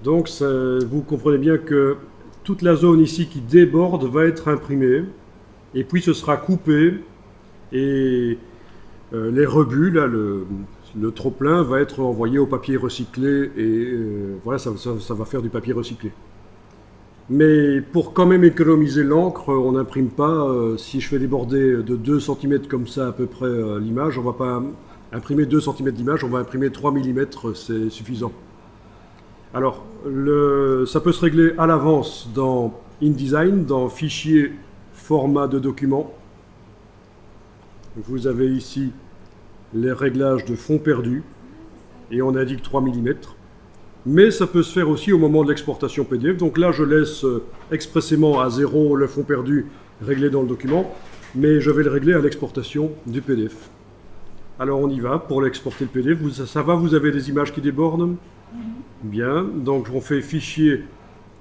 Donc vous comprenez bien que toute la zone ici qui déborde va être imprimée, et puis ce sera coupé, et les rebuts, là, le trop-plein va être envoyé au papier recyclé, et voilà, ça va faire du papier recyclé. Mais pour quand même économiser l'encre, on n'imprime pas, si je fais déborder de 2 cm comme ça à peu près l'image, on ne va pas imprimer 2 cm d'image, on va imprimer 3 mm, c'est suffisant. Alors, ça peut se régler à l'avance dans InDesign, dans Fichier, Format de document. Vous avez ici les réglages de fond perdu, et on indique 3 mm. Mais ça peut se faire aussi au moment de l'exportation PDF. Donc là, je laisse expressément à 0 le fond perdu réglé dans le document, mais je vais le régler à l'exportation du PDF. Alors on y va pour l'exporter le PDF. Ça va, vous avez des images qui débordent? Bien, donc on fait Fichier,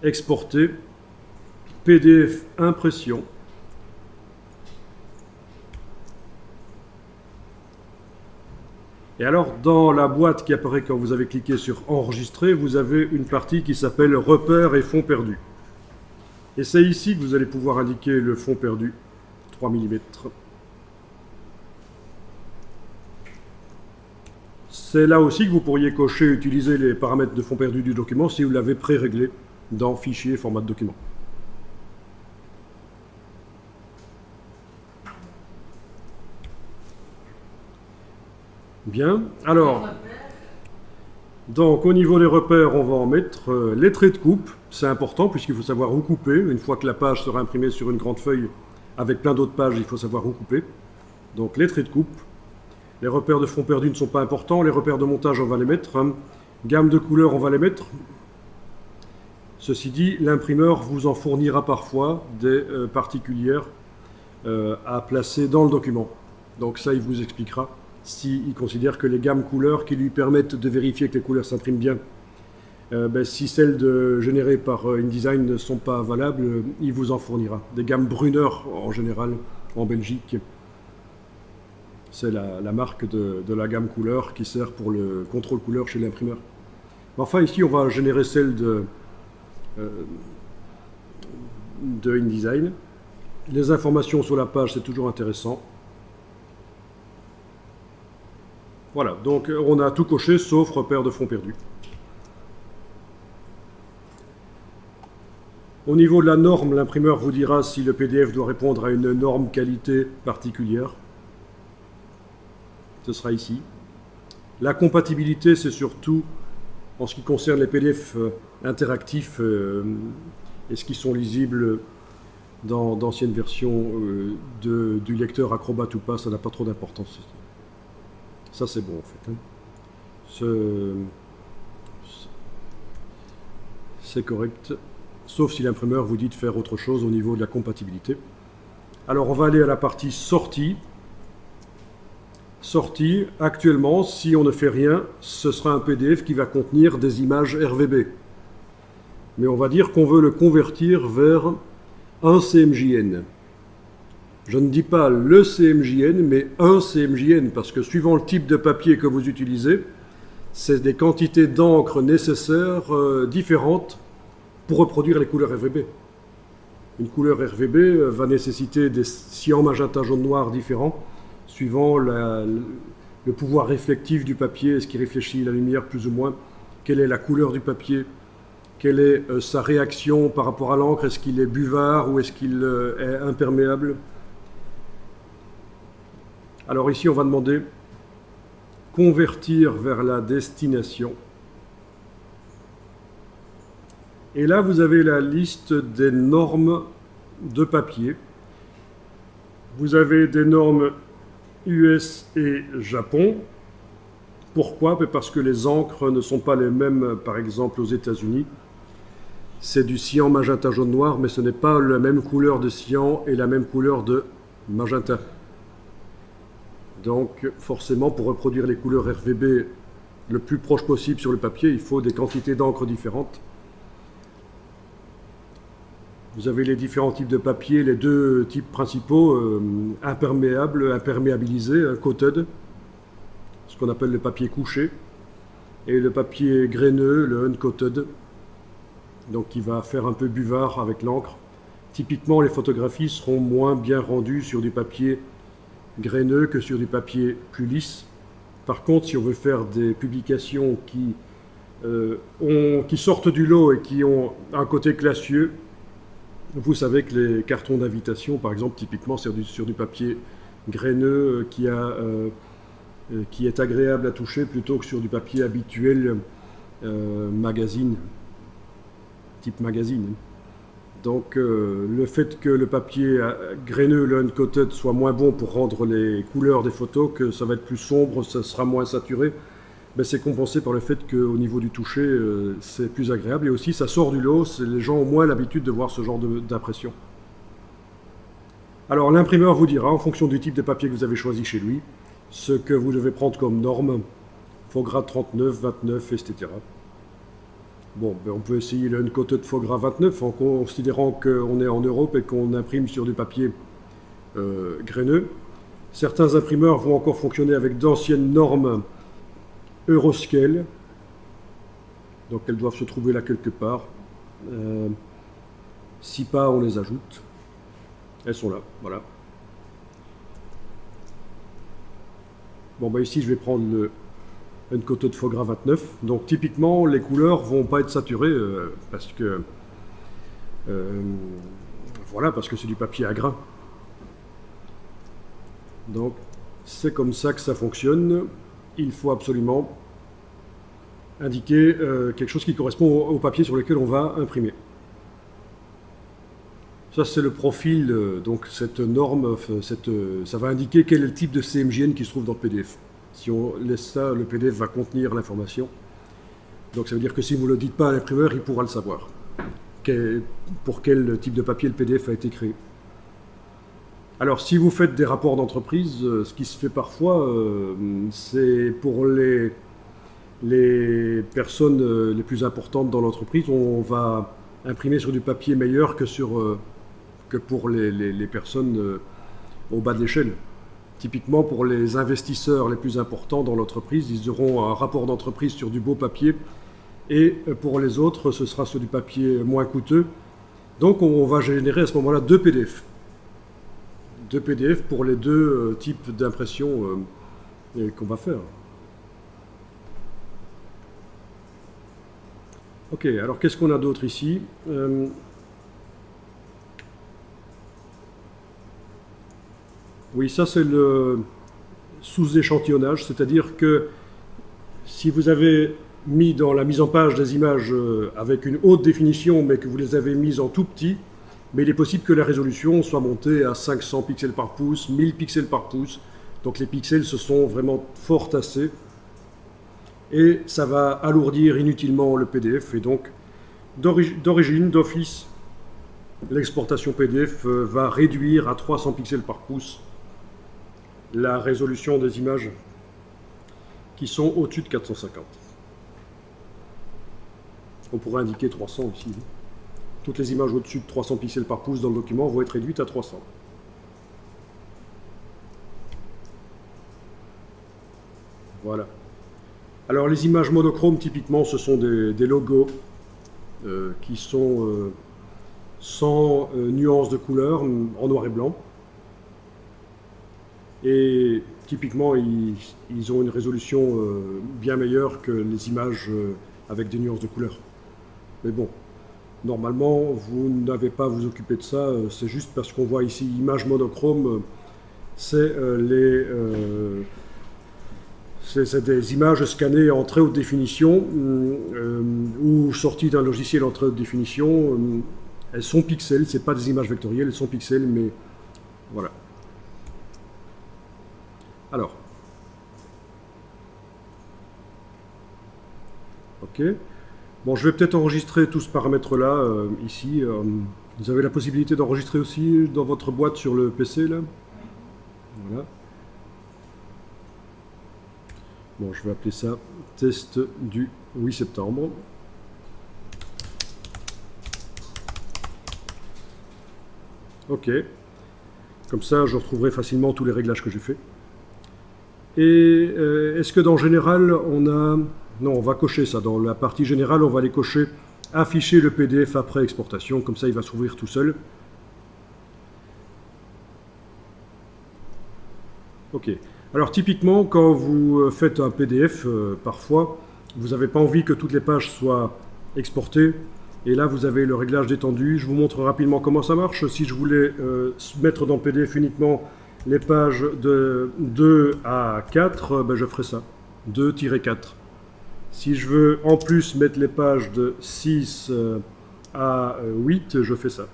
Exporter, PDF, Impression. Et alors, dans la boîte qui apparaît quand vous avez cliqué sur Enregistrer, vous avez une partie qui s'appelle Repères et fonds perdus. Et c'est ici que vous allez pouvoir indiquer le fond perdu, 3 mm. C'est là aussi que vous pourriez cocher, utiliser les paramètres de fond perdu du document si vous l'avez pré-réglé dans Fichier, Format de document. Bien, alors, donc au niveau des repères, on va en mettre les traits de coupe. C'est important puisqu'il faut savoir où couper. Une fois que la page sera imprimée sur une grande feuille avec plein d'autres pages, il faut savoir où couper. Donc les traits de coupe. Les repères de fond perdu ne sont pas importants. Les repères de montage, on va les mettre. Gamme de couleurs, on va les mettre. Ceci dit, l'imprimeur vous en fournira parfois des particulières à placer dans le document. Donc ça, il vous expliquera s'il considère que les gammes couleurs qui lui permettent de vérifier que les couleurs s'impriment bien, si celles générées par InDesign ne sont pas valables, il vous en fournira. Des gammes Brunner, en général, en Belgique. C'est la marque de la gamme couleur qui sert pour le contrôle couleur chez l'imprimeur. Enfin, ici, on va générer celle de InDesign. Les informations sur la page, c'est toujours intéressant. Voilà, donc on a tout coché sauf repère de fond perdu. Au niveau de la norme, l'imprimeur vous dira si le PDF doit répondre à une norme qualité particulière. Ce sera ici. La compatibilité, c'est surtout en ce qui concerne les PDF interactifs, est-ce qu'ils sont lisibles dans d'anciennes versions du lecteur Acrobat ou pas, ça n'a pas trop d'importance. Ça, c'est bon, en fait. C'est correct, sauf si l'imprimeur vous dit de faire autre chose au niveau de la compatibilité. Alors, on va aller à la partie sortie. Sortie, actuellement, si on ne fait rien, ce sera un PDF qui va contenir des images RVB. Mais on va dire qu'on veut le convertir vers un CMJN. Je ne dis pas le CMJN, mais un CMJN, parce que suivant le type de papier que vous utilisez, c'est des quantités d'encre nécessaires différentes pour reproduire les couleurs RVB. Une couleur RVB va nécessiter des cyan, magenta, jaune, noir différents, suivant le pouvoir réflectif du papier, est-ce qu'il réfléchit la lumière plus ou moins, quelle est la couleur du papier, quelle est sa réaction par rapport à l'encre, est-ce qu'il est buvard ou est-ce qu'il est imperméable. Alors ici, on va demander convertir vers la destination. Et là, vous avez la liste des normes de papier. Vous avez des normes US et Japon. Pourquoi? Parce que les encres ne sont pas les mêmes, par exemple, aux États-Unis. C'est du cyan, magenta, jaune, noir, mais ce n'est pas la même couleur de cyan et la même couleur de magenta. Donc, forcément, pour reproduire les couleurs RVB le plus proche possible sur le papier, il faut des quantités d'encre différentes. Vous avez les différents types de papier, les deux types principaux, imperméable, imperméabilisé, coated, ce qu'on appelle le papier couché, et le papier graineux, le uncoated. donc qui va faire un peu buvard avec l'encre. Typiquement, les photographies seront moins bien rendues sur du papier graineux que sur du papier plus lisse. Par contre, si on veut faire des publications qui sortent du lot et qui ont un côté classieux, vous savez que les cartons d'invitation, par exemple, typiquement sur du papier graineux qui est agréable à toucher plutôt que sur du papier habituel magazine, type magazine. Donc le fait que le papier graineux, le uncoated, soit moins bon pour rendre les couleurs des photos, que ça va être plus sombre, ça sera moins saturé, ben c'est compensé par le fait qu'au niveau du toucher, c'est plus agréable. Et aussi, ça sort du lot, les gens ont moins l'habitude de voir ce genre d'impression. Alors l'imprimeur vous dira, en fonction du type de papier que vous avez choisi chez lui, ce que vous devez prendre comme norme, Faux-gras 39, 29, etc. Bon, ben on peut essayer le uncoated Faux-gras 29 en considérant qu'on est en Europe et qu'on imprime sur du papier graineux. Certains imprimeurs vont encore fonctionner avec d'anciennes normes Euroscale. Donc elles doivent se trouver là quelque part. Si pas, on les ajoute. Elles sont là, voilà. Bon, ben ici, je vais prendre le uncoated Faux-gras 29. Donc typiquement, les couleurs vont pas être saturées parce que voilà, parce que c'est du papier à grains. Donc c'est comme ça que ça fonctionne. Il faut absolument indiquer quelque chose qui correspond au papier sur lequel on va imprimer. Ça, c'est le profil, donc cette norme, ça va indiquer quel est le type de CMJN qui se trouve dans le PDF. Si on laisse ça, le PDF va contenir l'information. Donc ça veut dire que si vous ne le dites pas à l'imprimeur, il pourra le savoir. Pour quel type de papier le PDF a été créé. Alors si vous faites des rapports d'entreprise, ce qui se fait parfois, c'est pour les personnes les plus importantes dans l'entreprise, on va imprimer sur du papier meilleur que pour les personnes au bas de l'échelle. Typiquement, pour les investisseurs les plus importants dans l'entreprise, ils auront un rapport d'entreprise sur du beau papier. Et pour les autres, ce sera sur du papier moins coûteux. Donc, on va générer à ce moment-là deux PDF. Deux PDF pour les deux types d'impression qu'on va faire. Ok, alors qu'est-ce qu'on a d'autre ici ? Oui, ça c'est le sous-échantillonnage, c'est-à-dire que si vous avez mis dans la mise en page des images avec une haute définition, mais que vous les avez mises en tout petit, mais il est possible que la résolution soit montée à 500 pixels par pouce, 1000 pixels par pouce, donc les pixels se sont vraiment fort tassés, et ça va alourdir inutilement le PDF, et donc d'origine, d'office, l'exportation PDF va réduire à 300 pixels par pouce la résolution des images qui sont au-dessus de 450. On pourrait indiquer 300 ici. Toutes les images au-dessus de 300 pixels par pouce dans le document vont être réduites à 300. Voilà. Alors les images monochromes, typiquement, ce sont des logos qui sont sans nuances de couleur, en noir et blanc. Et typiquement, ils ont une résolution bien meilleure que les images avec des nuances de couleur. Mais bon, normalement, vous n'avez pas à vous occuper de ça. C'est juste parce qu'on voit ici images monochromes, c'est des images scannées en très haute définition ou sorties d'un logiciel en très haute définition. Elles sont pixels, ce n'est pas des images vectorielles, elles sont pixels, mais voilà. Alors, ok. Bon, je vais peut-être enregistrer tout ce paramètre-là, ici. Vous avez la possibilité d'enregistrer aussi dans votre boîte sur le PC, là. Voilà. Bon, je vais appeler ça test du 8 septembre. Ok. Comme ça, je retrouverai facilement tous les réglages que j'ai faits. Et est-ce que dans général, on a... Non, on va cocher ça. Dans la partie générale, on va aller cocher afficher le PDF après exportation, comme ça il va s'ouvrir tout seul. Ok. Alors typiquement, quand vous faites un PDF, parfois, vous n'avez pas envie que toutes les pages soient exportées. Et là, vous avez le réglage d'étendue. Je vous montre rapidement comment ça marche. Si je voulais mettre dans le PDF uniquement les pages de 2 à 4, ben je ferai ça. 2-4. Si je veux en plus mettre les pages de 6 à 8, je fais ça.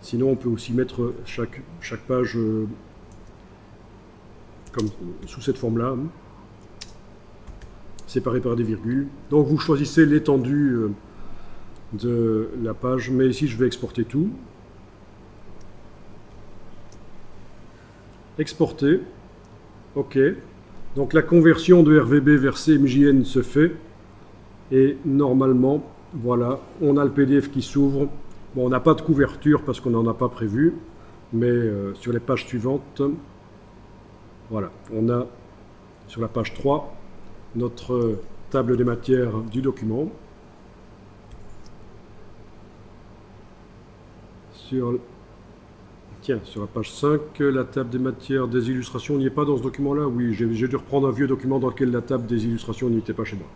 Sinon, on peut aussi mettre chaque page comme sous cette forme-là, séparée par des virgules. Donc vous choisissez l'étendue de la page, mais ici je vais exporter tout. Exporter. OK. Donc la conversion de RVB vers CMJN se fait. Et normalement, voilà, on a le PDF qui s'ouvre. Bon, on n'a pas de couverture parce qu'on n'en a pas prévu. Mais sur les pages suivantes, voilà, on a sur la page 3 notre table des matières du document. Sur la page 5, la table des matières des illustrations n'y est pas dans ce document-là. Oui, j'ai dû reprendre un vieux document dans lequel la table des illustrations n'y était pas chez moi.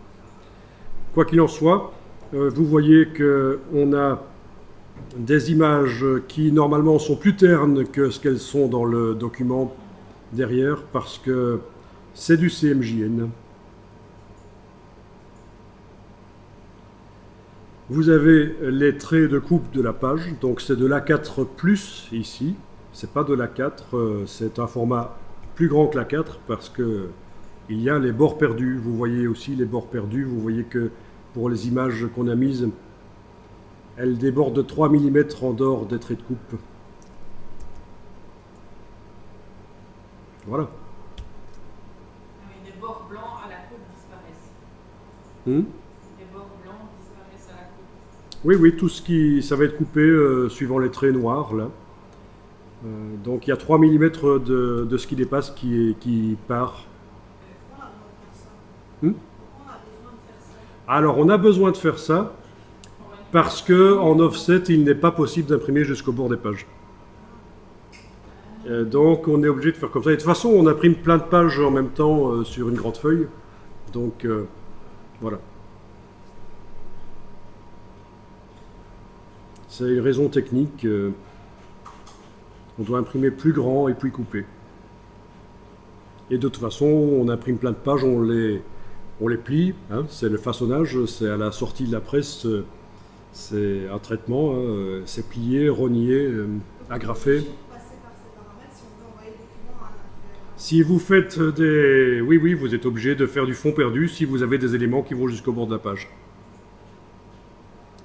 Quoi qu'il en soit, vous voyez qu'on a des images qui normalement sont plus ternes que ce qu'elles sont dans le document derrière, parce que c'est du CMJN. Vous avez les traits de coupe de la page, donc c'est de l'A4 plus ici, c'est pas de l'A4, c'est un format plus grand que l'A4 parce que il y a les bords perdus. Vous voyez aussi les bords perdus, vous voyez que pour les images qu'on a mises, elles débordent de 3 mm en dehors des traits de coupe. Voilà. Les bords blancs à la coupe disparaissent. Les bords blancs disparaissent à la coupe. Oui, oui, tout ce qui... ça va être coupé suivant les traits noirs, là. Donc il y a 3 mm de ce qui dépasse qui part. Pourquoi on a besoin de faire ça? Pourquoi on a besoin de faire ça? Alors on a besoin de faire ça parce qu'en offset, il n'est pas possible d'imprimer jusqu'au bord des pages. Donc on est obligé de faire comme ça. Et de toute façon, on imprime plein de pages en même temps sur une grande feuille. Donc voilà. C'est une raison technique. On doit imprimer plus grand et puis couper. Et de toute façon, on imprime plein de pages, on les plie. Hein, c'est le façonnage, c'est à la sortie de la presse, c'est un traitement. Hein, c'est plié, rogné, agrafé. Si vous faites des... Oui, oui, vous êtes obligé de faire du fond perdu si vous avez des éléments qui vont jusqu'au bord de la page.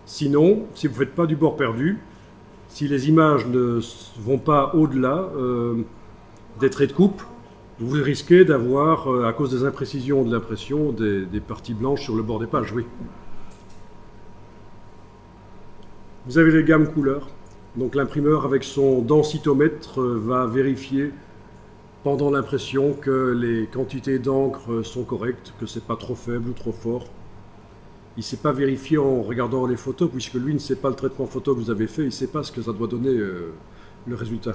Sinon, si vous ne faites pas du bord perdu, si les images ne vont pas au-delà des traits de coupe, vous risquez d'avoir, à cause des imprécisions de l'impression, des parties blanches sur le bord des pages, oui. Vous avez les gammes couleurs. Donc l'imprimeur, avec son densitomètre, va vérifier pendant l'impression que les quantités d'encre sont correctes, que c'est pas trop faible ou trop fort. Il ne sait pas vérifier en regardant les photos, puisque lui ne sait pas le traitement photo que vous avez fait, il ne sait pas ce que ça doit donner le résultat.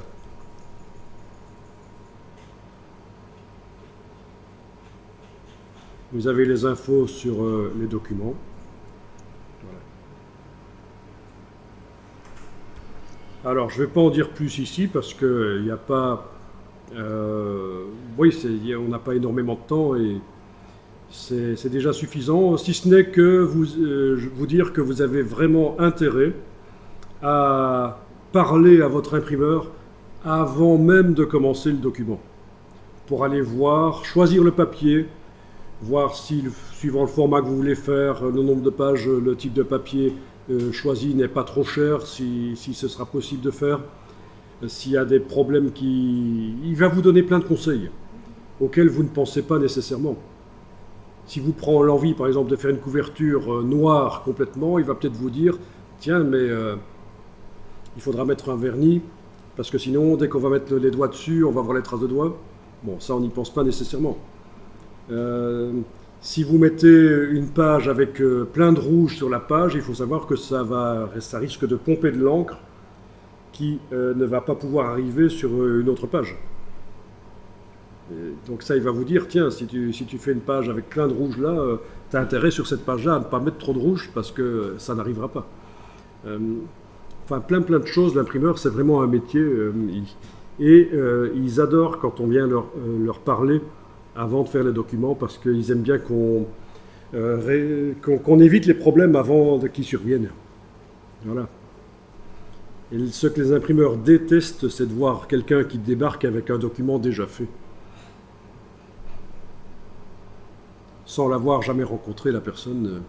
Vous avez les infos sur les documents. Voilà. Alors, je ne vais pas en dire plus ici, parce qu'il n'y a pas... oui, on n'a pas énormément de temps, et c'est déjà suffisant, si ce n'est que vous dire que vous avez vraiment intérêt à parler à votre imprimeur avant même de commencer le document, pour aller voir, choisir le papier, voir si, suivant le format que vous voulez faire, le nombre de pages, le type de papier choisi n'est pas trop cher, si ce sera possible de faire. S'il y a des problèmes il va vous donner plein de conseils auxquels vous ne pensez pas nécessairement. Si vous prenez l'envie, par exemple, de faire une couverture noire complètement, il va peut-être vous dire « Tiens, mais il faudra mettre un vernis, parce que sinon, dès qu'on va mettre les doigts dessus, on va voir les traces de doigts. » Bon, ça, on n'y pense pas nécessairement. Si vous mettez une page avec plein de rouge sur la page, il faut savoir que ça risque de pomper de l'encre qui ne va pas pouvoir arriver sur une autre page. Et donc ça, il va vous dire, tiens, si tu fais une page avec plein de rouge là, tu as intérêt sur cette page-là à ne pas mettre trop de rouge parce que ça n'arrivera pas. Enfin, plein de choses. L'imprimeur, c'est vraiment un métier. Ils adorent quand on vient leur parler avant de faire les documents parce qu'ils aiment bien qu'on évite les problèmes avant qu'ils surviennent. Voilà. Et ce que les imprimeurs détestent, c'est de voir quelqu'un qui débarque avec un document déjà fait. Sans l'avoir jamais rencontré, la personne...